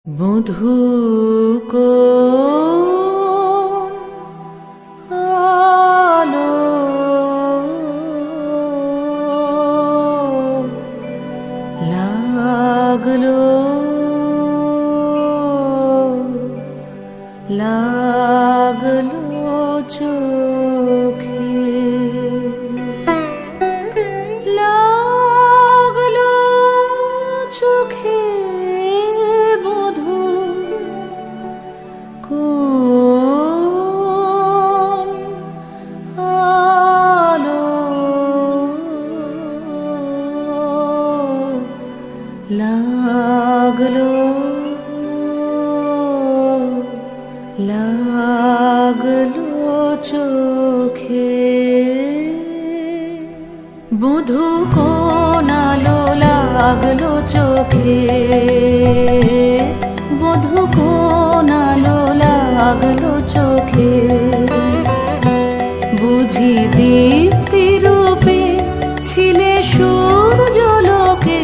বধূ কোন আলো লাগলো লাগলো চোখে লাগলো চোখে বধূ কোন আলো লাগলো লাগলো চোখে বধূ কোন আলো লাগলো চোখে বধূ কোন আলো লাগলো চোখে বুঝি দীপ্তি রূপে ছিলে সূর্যলোকে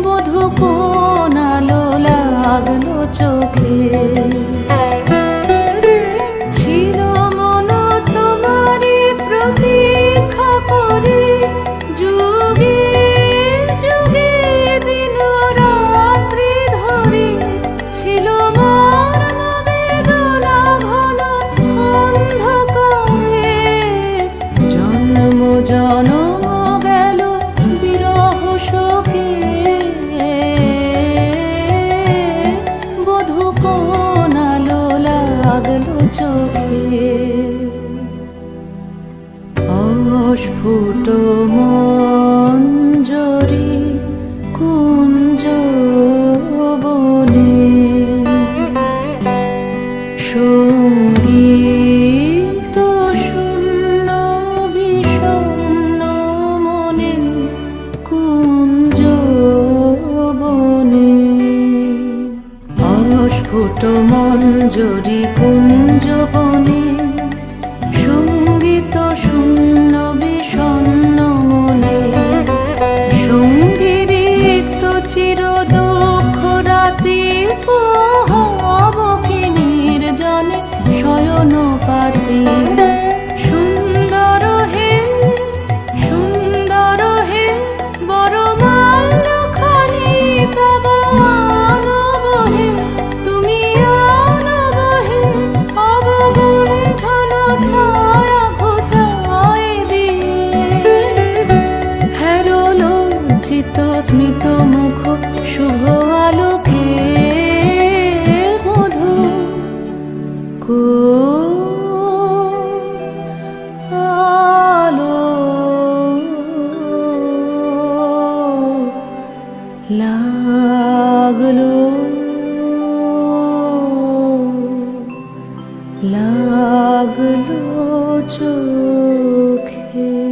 বধূ কোন আলো লাগলো চোখে ছিল মন তোমারি প্রতীক্ষা করে যুগে যুগে দিন রাত্রি ধরে ছিল মন বেদনা ঘন অন্ধকারে জন্ম জনম গেল বিরহ শোকে বধূ কোন আলো লাগলো চোখে অস্ফুট মঞ্জরি কুঞ্জ বনে সঙ্গীত শূন্য বিষণ্ণ মনে কুঞ্জ বনে অস্ফুট মঞ্জরি কুঞ্জ বনে সঙ্গীত শূন্য বিষণ্ণ মনে সঙ্গীত চির দুঃখ রাতি হবকি নির্জনে শয়ন পাতি সুন্দর হে বড় মাল্যখানি তব আনবহে তুমি আনবহে অবগুণ্ঠন ছায়া ঘোচায় দিয়ে হেরো লজ্জিত স্মিত মুখ শুভ আলোকে বধূ কোন আলো লাগলো লাগলো চোখে।